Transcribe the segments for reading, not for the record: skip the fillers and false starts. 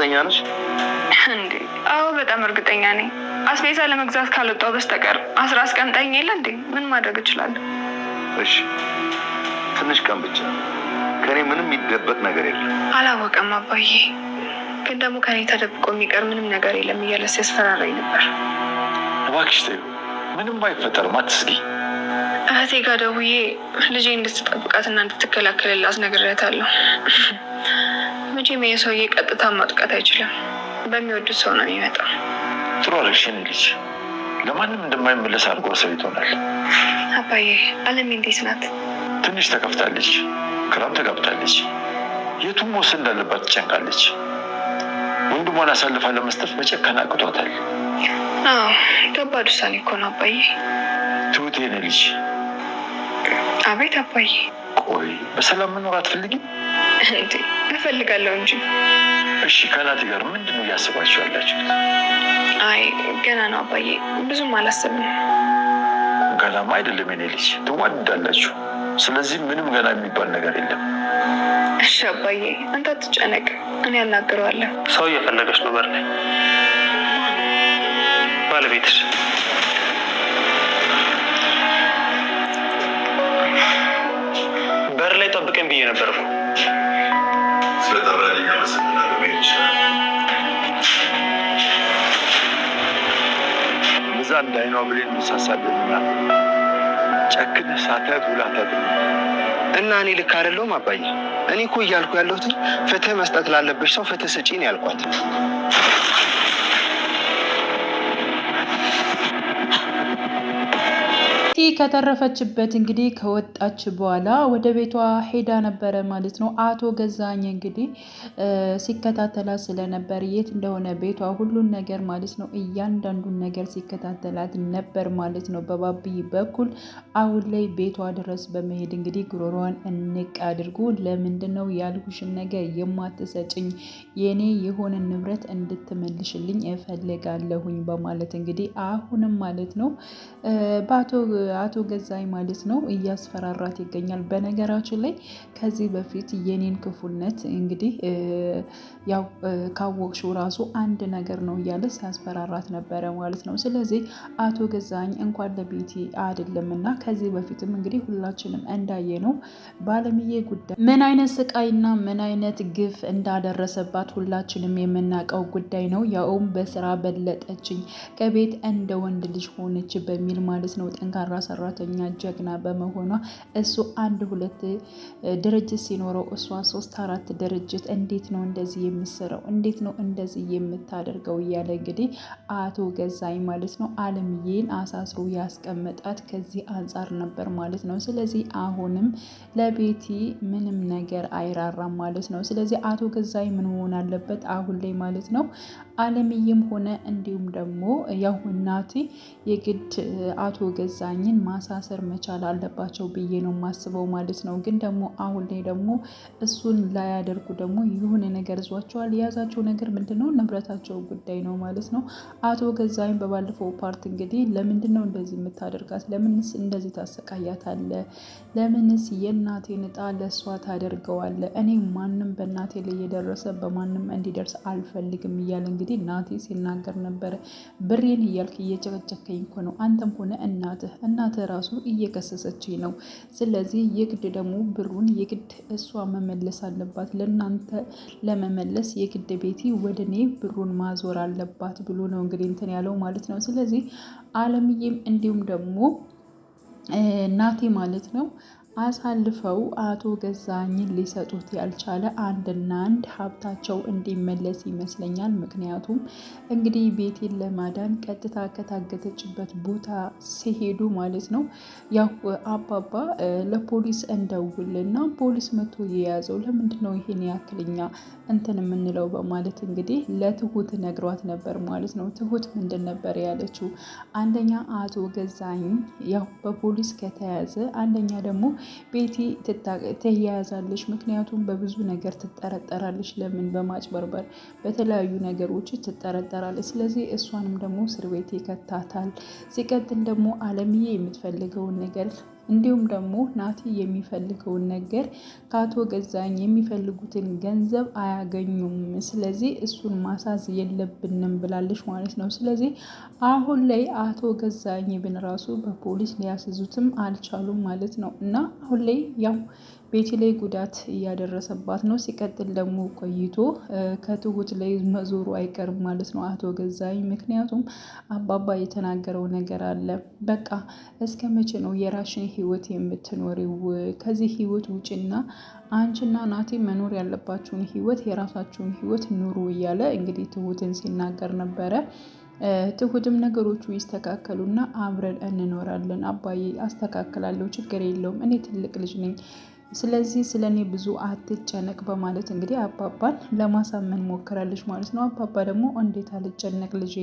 እርግጠኛ ነሽ እንዴ? አዎ በጣም እርግጠኛ ነኝ። አስቤዛ ለመግዛት ካልወጣሁ በስተቀር 10 አስቀምጠኝ የለ እንዴ? ምን ማድረግ እችላለሁ? እሺ ትንሽ ቀን ብቻ፣ ከኔ ምንም የሚደበቅ ነገር የለም። አላወቀም አባዬ፣ ግን ደግሞ ከኔ ተደብቆ የሚቀር ምንም ነገር የለም እያለ ሲያስፈራራኝ ነበር። እባክሽ ተይው፣ ምንም አይፈጠርም፣ አትስጊ። እህቴ ጋር ደውዬ ልጄ እንድትጠብቃትና እንድትከላከልላት ነግሬያታለሁ። መቼም የሰውዬ ቀጥታ ማጥቃት አይችልም፣ በሚወዱት ሰው ነው የሚመጣው። ጥሩ አለሽ የኔ ልጅ፣ ለማንም እንደማይመለስ አድርጎ ሰው ይሆናል። አባዬ አለሜ እንዴት ናት? ትንሽ ተከፍታለች፣ ግራም ተጋብታለች። የቱም መውሰድ እንዳለባት ትጨንቃለች። ወንድሟን አሳልፋ ለመስጠት መጨከን አቅቷታል። አዎ ከባድ ውሳኔ እኮ ነው አባዬ። ትሁት የኔ ልጅ። አቤት አባዬ። ቆይ በሰላም መኖር አትፈልጊም? እንዴ እፈልጋለሁ እንጂ። እሺ ከናቲ ጋር ምንድን ነው እያስባችሁ ያላችሁት? አይ ገና ነው አባዬ፣ ብዙም አላሰብም። ገናማ አይደለም የኔ ልጅ፣ ትዋደዳላችሁ። ስለዚህ ምንም ገና የሚባል ነገር የለም። እሺ አባዬ አንተ አትጨነቅ፣ እኔ አናግረዋለሁ። ሰው እየፈለገች ነው በር ላይ። ባለቤትሽ በር ላይ ጠብቀኝ ብዬ ነበር እኮ። ስለጠራልኝ አመሰግናለሁ። መሄድ ይችላል። እዛ እንዳይኗ ብሌን መሳሳልና ጨክነህ ሳታያት ውላ ታድር እና እኔ ልክ አይደለሁም አባዬ? እኔ እኮ እያልኩ ያለሁት ፍትህ መስጠት ላለብሽ ሰው ፍትህ ስጪ ነው ያልኳት። ከተረፈችበት እንግዲህ ከወጣች በኋላ ወደ ቤቷ ሄዳ ነበረ ማለት ነው። አቶ ገዛኝ እንግዲህ ሲከታተላት ስለነበር የት እንደሆነ ቤቷ ሁሉን ነገር ማለት ነው እያንዳንዱን ነገር ሲከታተላት ነበር ማለት ነው በባቢ በኩል። አሁን ላይ ቤቷ ድረስ በመሄድ እንግዲህ ጉሮሯን እንቅ አድርጎ ለምንድን ነው ያልኩሽን ነገር የማትሰጭኝ? የኔ የሆነ ንብረት እንድትመልሽልኝ እፈልጋለሁኝ በማለት እንግዲህ አሁንም ማለት ነው አቶ ገዛኝ ማለት ነው እያስፈራራት ይገኛል። በነገራችን ላይ ከዚህ በፊት የኔን ክፉነት እንግዲህ ያው ካወቅሽው ራሱ አንድ ነገር ነው እያለ ሲያስፈራራት ነበረ ማለት ነው። ስለዚህ አቶ ገዛኝ እንኳን ለቤቲ አይደለም እና ከዚህ በፊትም እንግዲህ ሁላችንም እንዳየ ነው ባለምዬ ጉዳይ ምን አይነት ስቃይና ምን አይነት ግፍ እንዳደረሰባት ሁላችንም የምናውቀው ጉዳይ ነው። ያውም በስራ በለጠችኝ፣ ከቤት እንደ ወንድ ልጅ ሆነች በሚል ማለት ነው ጠንካራ ሰራተኛ ጀግና በመሆኗ እሱ 1-2 ድርጅት ሲኖረው እሷ 3-4 ድርጅት እንዴት ነው እንደዚህ የምትሰራው? እንዴት ነው እንደዚህ የምታደርገው? እያለ እንግዲህ አቶ ገዛኝ ማለት ነው አለምዬን አሳስሮ ያስቀመጣት ከዚህ አንጻር ነበር ማለት ነው። ስለዚህ አሁንም ለቤቲ ምንም ነገር አይራራም ማለት ነው። ስለዚህ አቶ ገዛኝ ምን መሆን አለበት አሁን ላይ ማለት ነው አለምዬም ሆነ እንዲሁም ደግሞ ያው እናቴ የግድ አቶ ገዛኝን ማሳሰር መቻል አለባቸው ብዬ ነው የማስበው ማለት ነው። ግን ደግሞ አሁን ላይ ደግሞ እሱን ላያደርጉ ደግሞ የሆነ ነገር ይዟቸዋል። የያዛቸው ነገር ምንድነው? ንብረታቸው ጉዳይ ነው ማለት ነው። አቶ ገዛኝ በባለፈው ፓርት እንግዲህ ለምንድን ነው እንደዚህ የምታደርጋት? ለምንስ እንደዚህ ታሰቃያታለ? ለምንስ የእናቴን ዕጣ ለእሷ ታደርገዋለ? እኔ ማንም በእናቴ ላይ የደረሰ በማንም እንዲደርስ አልፈልግም እያለ እንግዲህ እናቴ ሲናገር ነበረ። ብሬን እያልክ እየጨቀጨከኝ እኮ ነው አንተም ሆነ እናትህ ራሱ እየከሰሰችኝ ነው። ስለዚህ የግድ ደግሞ ብሩን የግድ እሷ መመለስ አለባት። ለእናንተ ለመመለስ የግድ ቤቲ ወደ እኔ ብሩን ማዞር አለባት ብሎ ነው እንግዲህ እንትን ያለው ማለት ነው። ስለዚህ አለምዬም እንዲሁም ደግሞ እናቴ ማለት ነው አሳልፈው አቶ ገዛኝን ሊሰጡት ያልቻለ አንድና አንድ ሀብታቸው እንዲመለስ ይመስለኛል። ምክንያቱም እንግዲህ ቤቴን ለማዳን ቀጥታ ከታገተችበት ቦታ ሲሄዱ ማለት ነው ያው አባባ ለፖሊስ እንደውልና ፖሊስ መቶ የያዘው ለምንድን ነው ይሄን ያክልኛ እንትን የምንለው በማለት እንግዲህ ለትሁት ነግሯት ነበር ማለት ነው። ትሁት ምንድን ነበር ያለችው? አንደኛ አቶ ገዛኝ ያው በፖሊስ ከተያዘ አንደኛ ደግሞ ቤቲ ትያያዛለች። ምክንያቱም በብዙ ነገር ትጠረጠራለች። ለምን? በማጭበርበር በተለያዩ ነገሮች ትጠረጠራለች። ስለዚህ እሷንም ደግሞ እስር ቤት ይከታታል። ሲቀጥል ደግሞ አለምዬ የምትፈልገውን ነገር እንዲሁም ደግሞ ናቲ የሚፈልገውን ነገር ከአቶ ገዛኝ የሚፈልጉትን ገንዘብ አያገኙም። ስለዚህ እሱን ማሳዝ የለብንም ብላለች ማለት ነው። ስለዚህ አሁን ላይ አቶ ገዛኝ ብን ራሱ በፖሊስ ሊያስዙትም አልቻሉም ማለት ነው። እና አሁን ላይ ያው ቤቲ ላይ ጉዳት እያደረሰባት ነው። ሲቀጥል ደግሞ ቆይቶ ከትሁት ላይ መዞሩ አይቀርም ማለት ነው አቶ ገዛኝ። ምክንያቱም አባባ የተናገረው ነገር አለ። በቃ እስከ መቼ ነው የራሽን ህይወት የምትኖሪው? ከዚህ ህይወት ውጭና አንቺና ናቲ መኖር ያለባችሁን ህይወት የራሳችሁን ህይወት ኑሩ እያለ እንግዲህ ትሁትን ሲናገር ነበረ። ትሁትም ነገሮቹ ይስተካከሉና አብረን እንኖራለን አባዬ፣ አስተካክላለሁ፣ ችግር የለውም፣ እኔ ትልቅ ልጅ ነኝ፣ ስለዚህ ስለ እኔ ብዙ አትጨነቅ በማለት እንግዲህ አባባን ለማሳመን ሞክራለች ማለት ነው። አባባ ደግሞ እንዴት አልጨነቅ ልጄ፣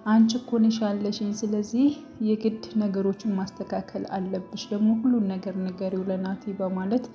አንቺ እኮ ነሽ ያለሽኝ፣ ስለዚህ የግድ ነገሮችን ማስተካከል አለብሽ፣ ደግሞ ሁሉን ነገር ንገሪው ለናቲ በማለት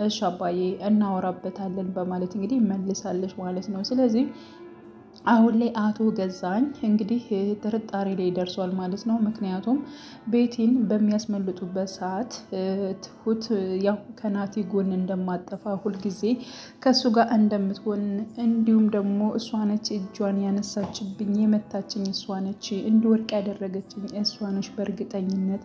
እሺ አባዬ እናወራበታለን በማለት እንግዲህ መልሳለች ማለት ነው። ስለዚህ አሁን ላይ አቶ ገዛኝ እንግዲህ ጥርጣሬ ላይ ደርሷል ማለት ነው። ምክንያቱም ቤቲን በሚያስመልጡበት ሰዓት ትሁት ያው ከናቲ ጎን እንደማጠፋ ሁልጊዜ ከእሱ ጋር እንደምትሆን እንዲሁም ደግሞ እሷ ነች እጇን ያነሳችብኝ የመታችኝ እሷ ነች፣ እንዲወርቅ ያደረገችኝ እሷ ነች በእርግጠኝነት።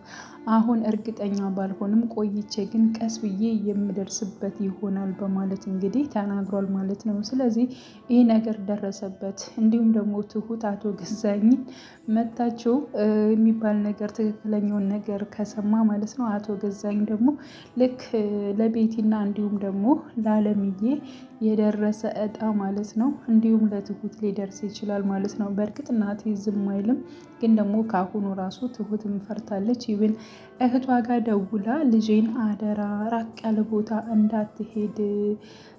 አሁን እርግጠኛ ባልሆንም ቆይቼ ግን ቀስ ብዬ የምደርስበት ይሆናል በማለት እንግዲህ ተናግሯል ማለት ነው። ስለዚህ ይህ ነገር ደረሰበት። እንዲሁም ደግሞ ትሁት አቶ ገዛኝ መታቸው የሚባል ነገር ትክክለኛውን ነገር ከሰማ ማለት ነው አቶ ገዛኝ ደግሞ ልክ ለቤቲና እንዲሁም ደግሞ ለአለምዬ የደረሰ እጣ ማለት ነው እንዲሁም ለትሁት ሊደርስ ይችላል ማለት ነው። በእርግጥ ናቲ ዝም አይልም፣ ግን ደግሞ ከአሁኑ ራሱ ትሁትም ፈርታለች። ይብን እህቷ ጋር ደውላ ልጄን አደራ ራቅ ያለ ቦታ እንዳትሄድ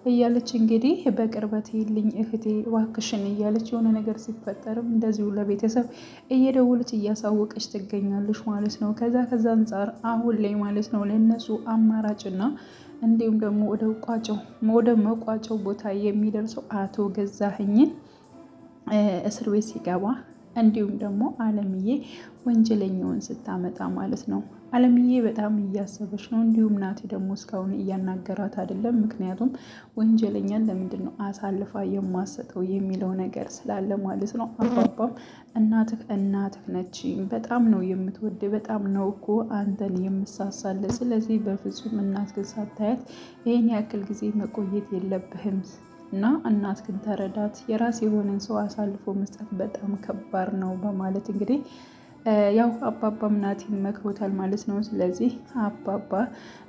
እያለች እንግዲህ በቅርበት ሄልኝ እህቴ እባክሽን እያለች የሆነ ነገር ሲፈጠርም እንደዚሁ ለቤተሰብ እየደወለች እያሳወቀች ትገኛለች ማለት ነው። ከዛ አንጻር አሁን ላይ ማለት ነው ለነሱ አማራጭና እንዲሁም ደግሞ ወደ መቋጨው ቦታ የሚደርሰው አቶ ገዛኸኝን እስር ቤት ሲገባ እንዲሁም ደግሞ አለምዬ ወንጀለኛውን ስታመጣ ማለት ነው። አለምዬ በጣም እያሰበች ነው። እንዲሁም ናቲ ደግሞ እስካሁን እያናገራት አይደለም። ምክንያቱም ወንጀለኛን ለምንድን ነው አሳልፋ የማሰጠው የሚለው ነገር ስላለ ማለት ነው። አባባም እናትህ ነች፣ በጣም ነው የምትወድ፣ በጣም ነው እኮ አንተን የምሳሳለ። ስለዚህ በፍጹም እናትህን ሳታያት ይህን ያክል ጊዜ መቆየት የለብህም እና እናትህን ተረዳት። የራስ የሆነን ሰው አሳልፎ መስጠት በጣም ከባድ ነው በማለት እንግዲህ ያው አባባም ናቲም መክሮታል ማለት ነው። ስለዚህ አባባ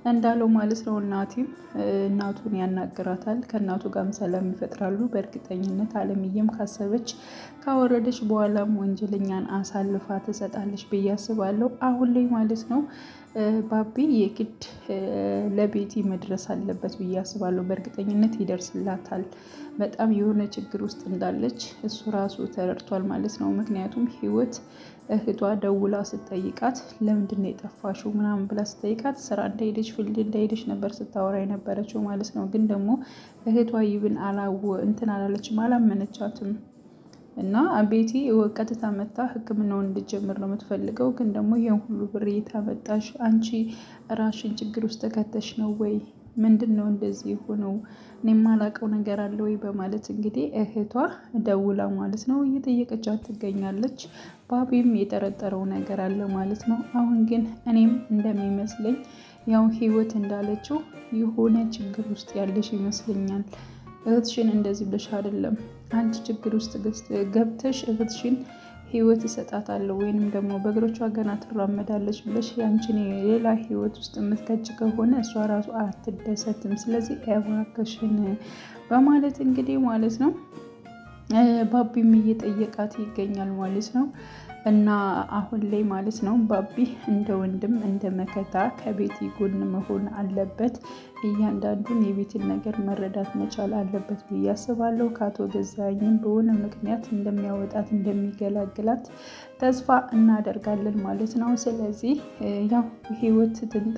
እንዳለው ማለት ነው እናቱን ያናግራታል። ከእናቱ ጋርም ሰላም ይፈጥራሉ በእርግጠኝነት። አለምዬም ካሰበች ካወረደች በኋላም ወንጀለኛን አሳልፋ ትሰጣለች ብዬ አስባለሁ። አሁን ላይ ማለት ነው ባቢ የግድ ለቤቲ መድረስ አለበት ብዬ አስባለሁ። በእርግጠኝነት ይደርስላታል። በጣም የሆነ ችግር ውስጥ እንዳለች እሱ ራሱ ተረድቷል ማለት ነው። ምክንያቱም ህይወት እህቷ ደውላ ስጠይቃት ለምንድን ነው የጠፋሽው ምናምን ብላ ስጠይቃት ስራ እንደሄደች ፊልድ እንደሄደች ነበር ስታወራ የነበረችው ማለት ነው። ግን ደግሞ እህቷ ይብን እንትን አላለችም፣ አላመነቻትም። እና ቤቲ ቀጥታ መታ ሕክምናውን እንድጀምር ነው የምትፈልገው። ግን ደግሞ ይህን ሁሉ ብር የታመጣሽ አንቺ ራሽን ችግር ውስጥ ተከተሽ ነው ወይ? ምንድን ነው እንደዚህ ሆነው? እኔ የማላውቀው ነገር አለ ወይ? በማለት እንግዲህ እህቷ ደውላ ማለት ነው እየጠየቀቻት ትገኛለች። ባቢም የጠረጠረው ነገር አለ ማለት ነው። አሁን ግን እኔም እንደሚመስለኝ ያው ህይወት እንዳለችው የሆነ ችግር ውስጥ ያለሽ ይመስለኛል። እህትሽን እንደዚህ ብለሽ አይደለም አንቺ ችግር ውስጥ ገብተሽ እህትሽን ህይወት እሰጣታለሁ ወይንም ደግሞ በእግሮቿ ገና ትራመዳለች ብለሽ ያንቺን ሌላ ህይወት ውስጥ የምትከች ከሆነ እሷ ራሱ አትደሰትም። ስለዚህ እባክሽን በማለት እንግዲህ ማለት ነው ባቢም እየጠየቃት ይገኛል ማለት ነው። እና አሁን ላይ ማለት ነው ባቢ እንደ ወንድም እንደ መከታ ከቤቲ ጎን መሆን አለበት። እያንዳንዱን የቤትን ነገር መረዳት መቻል አለበት ብዬ አስባለሁ። ከአቶ ገዛኸኝም በሆነ ምክንያት እንደሚያወጣት እንደሚገላግላት ተስፋ እናደርጋለን ማለት ነው። ስለዚህ ያው ህይወት ትምጣ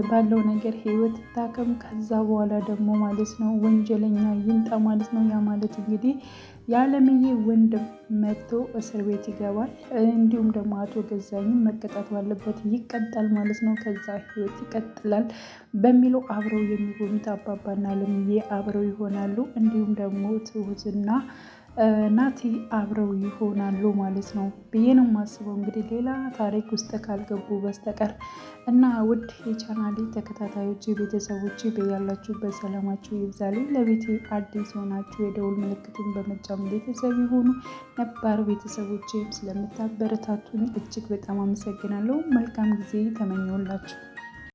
ባለው ነገር ህይወት ታከም። ከዛ በኋላ ደግሞ ማለት ነው ወንጀለኛ ይምጣ ማለት ነው። ያ ማለት እንግዲህ የአለምዬ ወንድም መጥቶ እስር ቤት ይገባል። እንዲሁም ደግሞ አቶ ገዛኝም መቀጣት ባለበት ይቀጣል ማለት ነው። ከዛ ህይወት ይቀጥላል በሚለው አብረው የሚሆኑት አባባና አለምዬ አብረው ይሆናሉ። እንዲሁም ደግሞ ትሁትና ናቲ አብረው ይሆናሉ ማለት ነው ብዬ ነው የማስበው። እንግዲህ ሌላ ታሪክ ውስጥ ካልገቡ በስተቀር እና ውድ የቻናሌ ተከታታዮች ቤተሰቦች በያላችሁበት ሰላማችሁ ይብዛልኝ። ለቤቴ አዲስ ሆናችሁ የደውል ምልክቱን በመጫን ቤተሰብ የሆኑ ነባር ቤተሰቦችም ስለምታበረታቱኝ እጅግ በጣም አመሰግናለሁ። መልካም ጊዜ ተመኘውላችሁ።